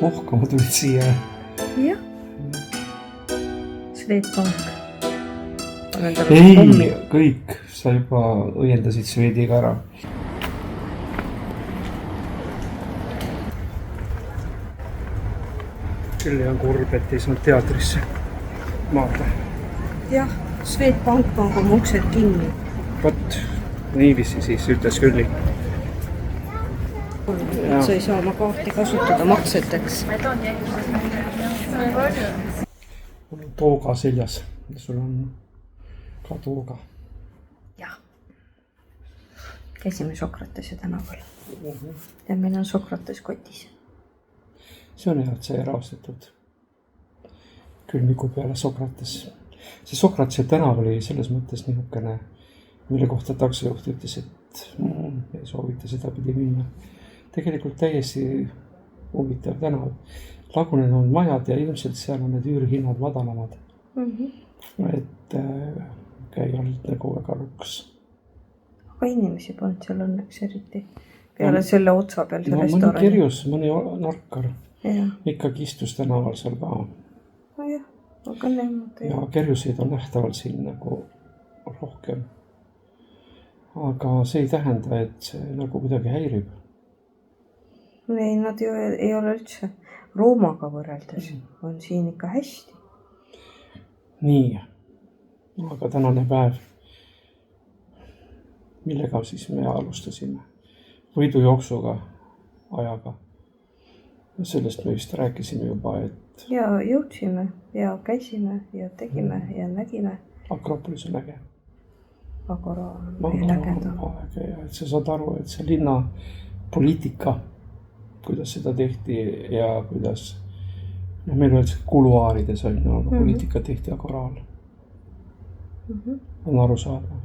Ohkama tulid siia. Jah. Sveetpank. Ei, kõik. Sa juba õiendasid Sveediga ära. Küll on kurb, et ei saanud teatrisse maada. Jah, Sveetpank pangu uksed kinni. Võt, niivisi siis ütles Külli. Sa ei saa oma kaarti kasutada makseteks. Mul on tooga seljas. Sul on ka tooga. Jah. Käisime Sokratese tänaval. Ja meil on Sokrates kotis. See on hea, et see erastatud. Külmiku peale Sokrates. See Sokratese tänav oli selles mõttes niisugune, mille kohta taksojuht ütles, et ei soovita seda pidi minna. Tegelikult täiesti huvitav tänav. Lagunenud majad ja ilmselt seal on need üürhinnad madalamad. Et käi olnud nagu väga luks. Aga inimesi polnud seal õnneks eriti. Peale selle otsa peal see restorani. Mõni kerjus, mõni narkar. Ja. Ikkagi istus tänaval seal ka. No jah, aga niimoodi. Ja kerjuseid on nähtavalt siin nagu rohkem. Aga see ei tähenda, et see nagu kuidagi häirib. Ei, nad ju ei ole üldse Roomaga võrreldes. On siin ikka hästi. Nii, aga tänane päev, millega siis me alustasime? Võidujooksuga ajaga. Sellest me vist rääkisime juba, et... Ja jõudsime ja käisime ja tegime ja nägime. Akropolis on äge. Agora on ägeda. Et sa saad aru, et see linna poliitika, kuidas seda tehti ja kuidas... meil öeldakse kuluaarides on, aga poliitika tehti agoraal. On aru saada.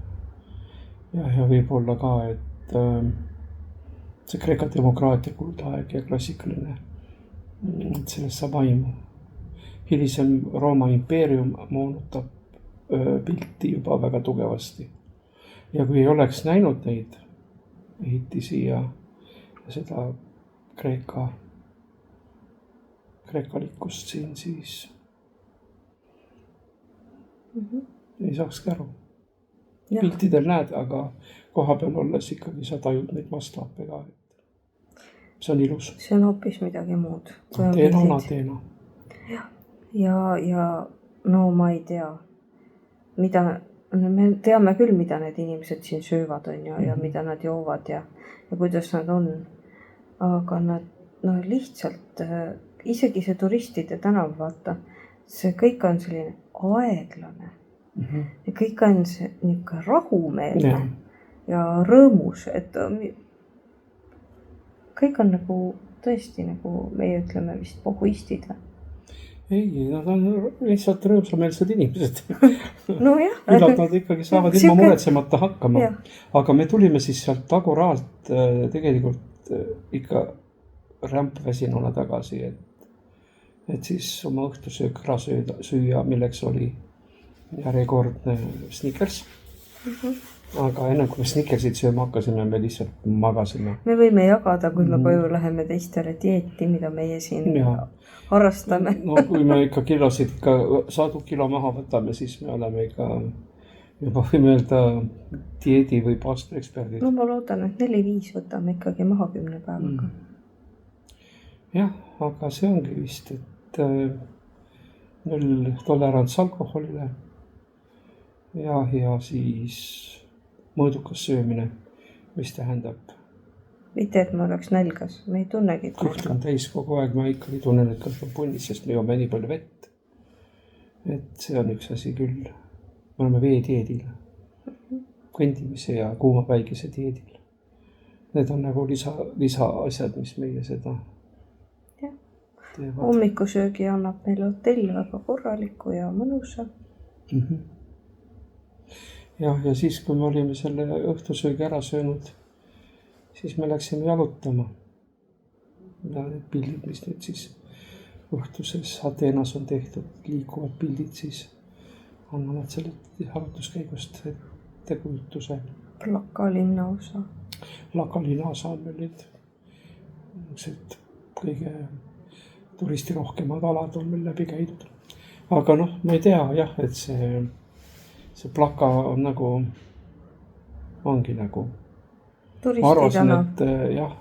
Ja võib-olla ka, et see Kreeka demokraatia kuldaeg ja klassikaline, et sellest saab aimu. Hilisem Rooma impeerium moonutab pilti juba väga tugevasti. Ja kui ei oleks näinud neid ehitisi ja seda kreekalikkust siin, siis ei saakski aru. Ja. Piltidel näed, aga koha peal olles ikkagi sa tajud neid mastaape ka. See on ilus. See on hoopis midagi muud. Ateena. Ja no ma ei tea, me teame küll, mida need inimesed siin söövad on ja mida nad joovad ja kuidas nad on. Aga nad lihtsalt, isegi see turistide tänav, vaata, see kõik on selline aeglane. Ja kõik on see niisugune rahumeelne ja rõõmus, et kõik on nagu tõesti nagu meie ütleme vist pohhuistid. Ei, nad on lihtsalt rõõmsameelsed inimesed. No jah. Küllalt nad ikkagi saavad ilma muretsemata hakkama. Aga me tulime siis sealt Agoraalt tegelikult ikka rämpväsinuna tagasi, et siis oma õhtusöök ära süüa, milleks oli järjekordne Snickers. Aga enne kui me Snickersid sööma hakkasime, me lihtsalt magasime. Me võime jagada, kui me koju läheme teistele dieeti, mida meie siin harrastame. No kui me ikka kilosid, sadu kilo maha võtame, siis me oleme ikka juba võime öelda dieedi või paastueksperdid. No ma loodan, et 4-5 võtame ikkagi maha 10 päevaga. Jah, aga see ongi vist, et 0 tolerants alkoholile ja siis mõõdukas söömine, mis tähendab. Mitte, et ma oleks nälgas, me ei tunnegi. Kõht on täis kogu aeg, ma ikkagi tunnen, et kõht on punnis, sest me joome nii palju vett. Et see on üks asi küll. Me oleme veedieedil, kõndimise ja kuuma päikese dieedil. Need on nagu lisa asjad, mis meie seda teevad. Hommikusöögi annab meil hotell väga korraliku ja mõnusa. Ja siis, kui me olime selle õhtusöögi ära söönud, siis me läksime jalutama. Ja need pildid, mis nüüd siis õhtuses Ateenas on tehtud, liikuvad pildid, siis annavad selle jalutuskäigust ettekujutuse. Laka linnaosa. Laka linnaosa on meil nüüd niisugused kõige turistirohkemad alad on meil läbi käidud. Aga noh, ma ei tea jah, et see Plaka on nagu, ongi nagu. Ma arvasin, et jah,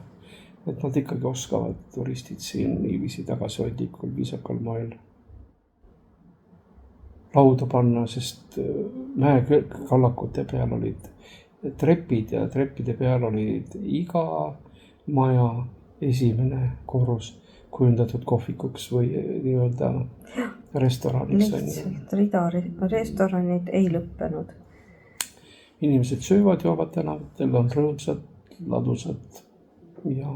et nad ikkagi oskavad turistid siin niiviisi tagasihoidlikul viisakal moel lauda panna, sest mäekallakute peal olid trepid ja treppide peal olid iga maja esimene korrus kujundatud kohvikuks või nii-öelda restoraniks. Lihtsalt rida restoranid ei lõppenud. Inimesed söövad, joovad tänavatel, on rõõmsad, ladusad ja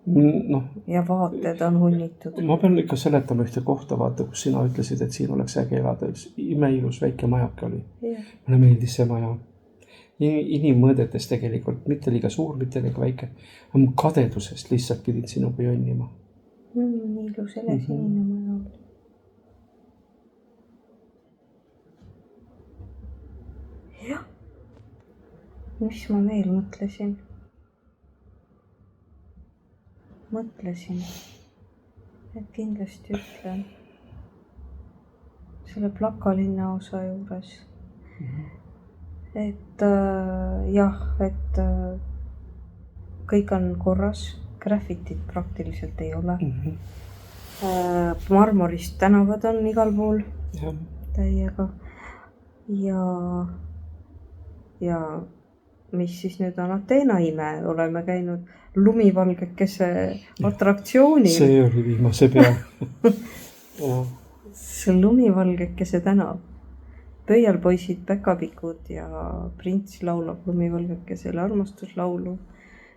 noh. Ja vaated on hunnitud. Ma pean ikka seletama ühte kohta, vaata, kus sina ütlesid, et siin oleks äge elada. Üks imeilus väike majake oli. Mulle meeldis see maja. Inimmõõdetes tegelikult, mitte liiga suur, mitte liiga väike. Aga kadedusest lihtsalt pidin sinuga jonnima. Nii ilus elesinine maja oli. Jah. Mis ma veel mõtlesin? Et kindlasti ütlen selle Plaka linnaosa juures, et jah, et kõik on korras, graffitit praktiliselt ei ole. Marmorist tänavad on igal pool täiega ja mis siis nüüd on Ateena ime, oleme käinud lumivalgekese atraktsioonil. See oli viimase peal. See lumivalgekese tänav. Pöialpoisid, päkapikud ja prints laulab lumivalgekesele armastuslaulu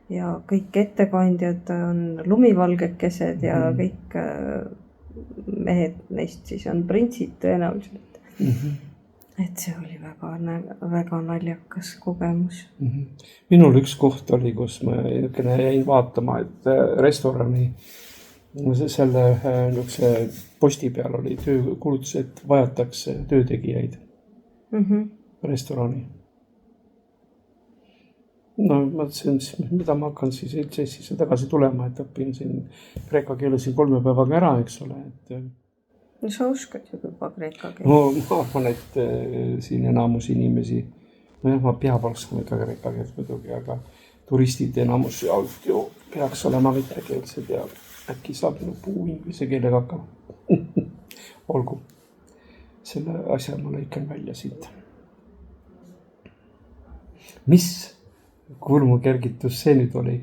ja kõik ettekandjad on lumivalgekesed ja kõik mehed neist siis on printsid tõenäoliselt. Et see oli väga naljakas kogemus. Minul üks koht oli, kus ma jäin vaatama, et restorani selle posti peal oli töökuulutus, et vajatakse töötegijaid restorani. No ma mõtlesin, mida ma hakkan siis ELTSS-isse tagasi tulema, et õpin siin kreeka keele siin 3 päevaga ära, eks ole, et no sa oskad juba kreeka keele. No ma arvan, et siin enamus inimesi, no jah, ma peab oskama ikka kreeka keelt muidugi, aga turistid enamus ju peaks olema mitmekeelsed ja äkki saab minu puu inglise keelega hakkama. Olgu, selle asja ma lõikan välja siit. Mis kurmu kergitus see nüüd oli?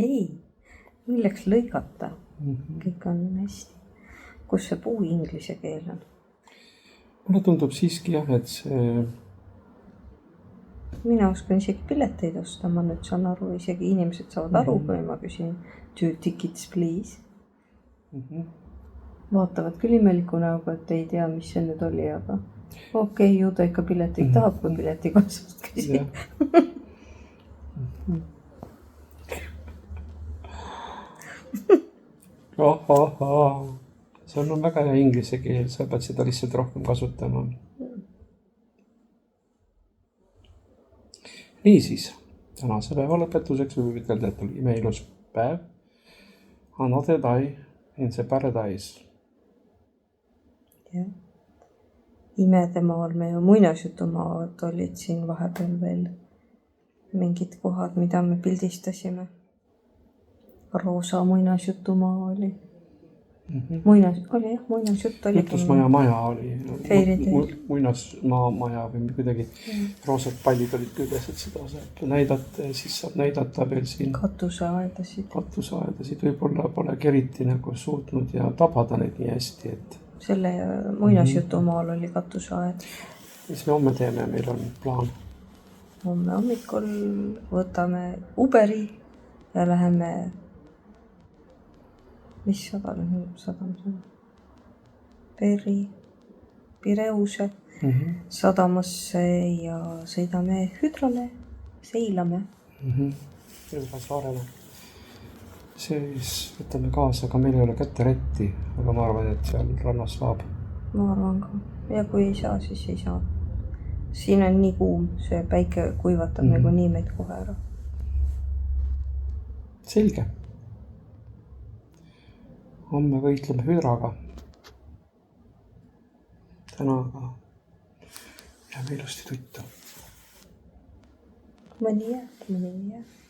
Ei. Milleks lõigata? Kõik on hästi. Kus see puu inglise keel on? Mulle tundub siiski jah, et see... Mina oskan isegi pileteid osta, ma nüüd saan aru, isegi inimesed saavad aru, kui ma küsin 2 tickets please. Vaatavad küll imeliku näoga, et ei tea, mis see nüüd oli, aga okei, ju ta ikka pileteid tahab, kui pileti kassast küsin. See on väga hea inglise keel, sa pead seda lihtsalt rohkem kasutama. Niisiis, tänase päeva lõpetuseks võib ütelda, et oli imeilus päev. Another day in the paradise. Jah. Imedemaal me ju muinasjutumaad olid siin vahepeal veel mingid kohad, mida me pildistasime. Roosa muinasjutumaa oli. Muinasjutt oli. Jutusmaja oli. Muinasmaja või kuidagi roosad pallid olid küljes, et seda saab näidata ja siis saab näidata veel siin. Katuseaedasid võib-olla pole eriti nagu suutnud ja tabada neid nii hästi, et... Selle muinasjutumaal oli katuseaed. Mis me homme teeme, meil on plaan? Homme hommikul võtame Uberi ja läheme... Mis sadam see? Pireuse sadamasse ja sõidame Hüdrale, seilame. Hüdra saarele. Siis võtame kaasa, aga meil ei ole käterätti, aga ma arvan, et seal rannas saab. Ma arvan ka. Ja kui ei saa, siis ei saa. siin on nii kuum, see päike kuivatab nagu nii meid kohe ära. Selge. Homme võitleme hüdraga. Täna aga jääme ilusti tuttu. Mõni jääb, mõni ei jää.